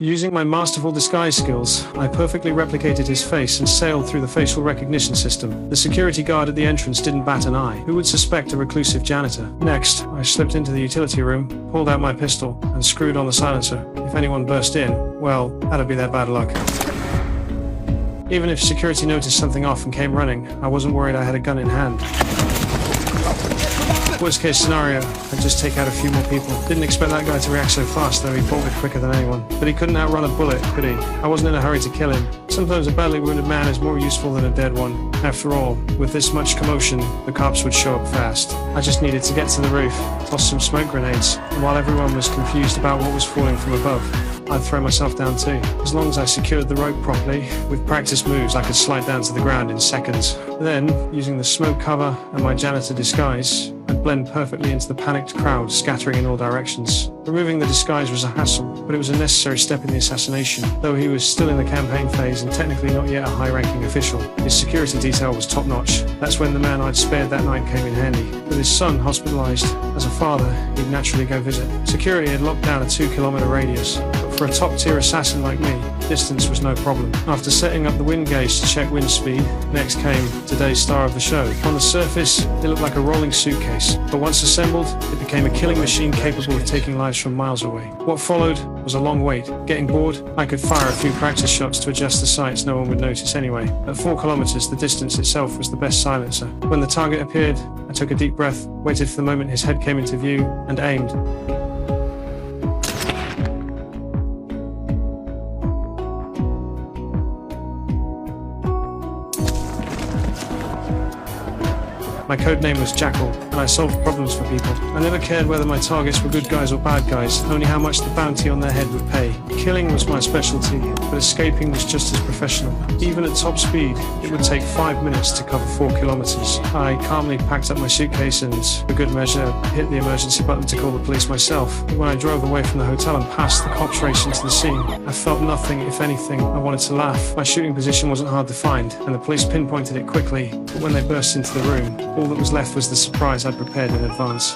Using my masterful disguise skills, I perfectly replicated his face and sailed through the facial recognition system. The security guard at the entrance didn't bat an eye. Who would suspect a reclusive janitor? Next, I slipped into the utility room, pulled out my pistol, and screwed on the silencer. If anyone burst in, well, that'd be their bad luck. Even if security noticed something off and came running, I wasn't worried I had a gun in hand. Worst case scenario, I'd just take out a few more people. Didn't expect that guy to react so fast, though he bolted quicker than anyone. But he couldn't outrun a bullet, could he? I wasn't in a hurry to kill him. Sometimes a badly wounded man is more useful than a dead one. After all, with this much commotion, the cops would show up fast. I just needed to get to the roof, toss some smoke grenades, and while everyone was confused about what was falling from above, I'd throw myself down too. As long as I secured the rope properly, with practice moves I could slide down to the ground in seconds. Then, using the smoke cover and my janitor disguise, I'd blend perfectly into the panicked crowd scattering in all directions. Removing the disguise was a hassle, but it was a necessary step in the assassination. Though he was still in the campaign phase and technically not yet a high-ranking official, his security detail was top-notch. That's when the man I'd spared that night came in handy. With his son hospitalized, as a father, he'd naturally go visit. Security had locked down a 2-kilometer radius, but for a top-tier assassin like me, distance was no problem. After setting up the wind gauge to check wind speed, next came today's star of the show. On the surface, it looked like a rolling suitcase, but once assembled, it became a killing machine capable of taking lives from miles away. What followed was a long wait. Getting bored, I could fire a few practice shots to adjust the sights no one would notice anyway. At 4 kilometers, the distance itself was the best silencer. When the target appeared, I took a deep breath, waited for the moment his head came into view, and aimed. My code name was Jeko, and I solved problems for people. I never cared whether my targets were good guys or bad guys, only how much the bounty on their head would pay. Killing was my specialty, but escaping was just as professional. Even at top speed, it would take 5 minutes to cover 4 kilometers. I calmly packed up my suitcase and, for good measure, hit the emergency button to call the police myself. When I drove away from the hotel and passed the cops racing to the scene, I felt nothing, if anything. I wanted to laugh. My shooting position wasn't hard to find, and the police pinpointed it quickly, but when they burst into the room, all that was left was the surprise I'd prepared in advance.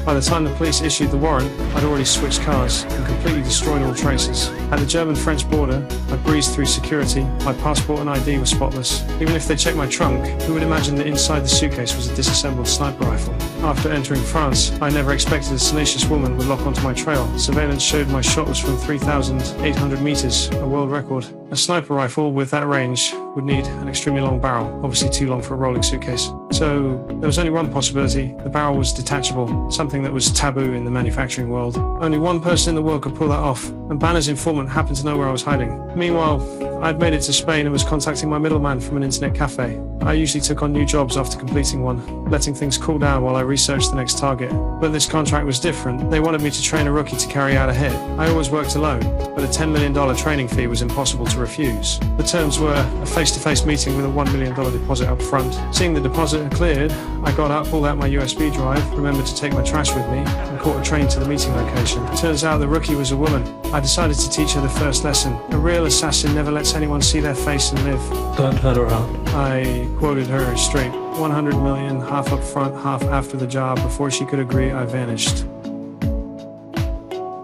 By the time the police issued the warrant, I'd already switched cars and completely destroyed all traces. At the German-French border, I breezed through security. My passport and ID were spotless. Even if they checked my trunk, who would imagine that inside the suitcase was a disassembled sniper rifle? After entering France, I never expected a tenacious woman would lock onto my trail. Surveillance showed my shot was from 3,800 meters, a world record. A sniper rifle with that range would need an extremely long barrel, obviously too long for a rolling suitcase. So there was only one possibility. The barrel was detachable, something that was taboo in the manufacturing world. Only one person in the world could pull that off, and Banner's informant happened to know where I was hiding. Meanwhile, I'd made it to Spain and was contacting my middleman from an internet cafe. I usually took on new jobs after completing one, letting things cool down while I researched the next target. But this contract was different. They wanted me to train a rookie to carry out a hit. I always worked alone, but a $10 million training fee was impossible to refuse. The terms were a face-to-face meeting with a $1 million deposit up front. Seeing the deposit had cleared, I got up, pulled out my USB drive, remembered to take my trash with me, and caught a train to the meeting location. Turns out the rookie was a woman. I decided to teach her the first lesson. A real assassin never lets anyone see their face and live. Don't turn around. I quoted her straight. 100 million, half up front, half after the job. Before she could agree, I vanished.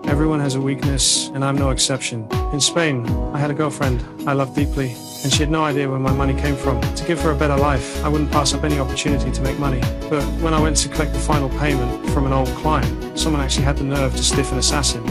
Everyone has a weakness, and I'm no exception. In Spain, I had a girlfriend I loved deeply, and she had no idea where my money came from. To give her a better life, I wouldn't pass up any opportunity to make money. But when I went to collect the final payment from an old client, someone actually had the nerve to stiff an assassin.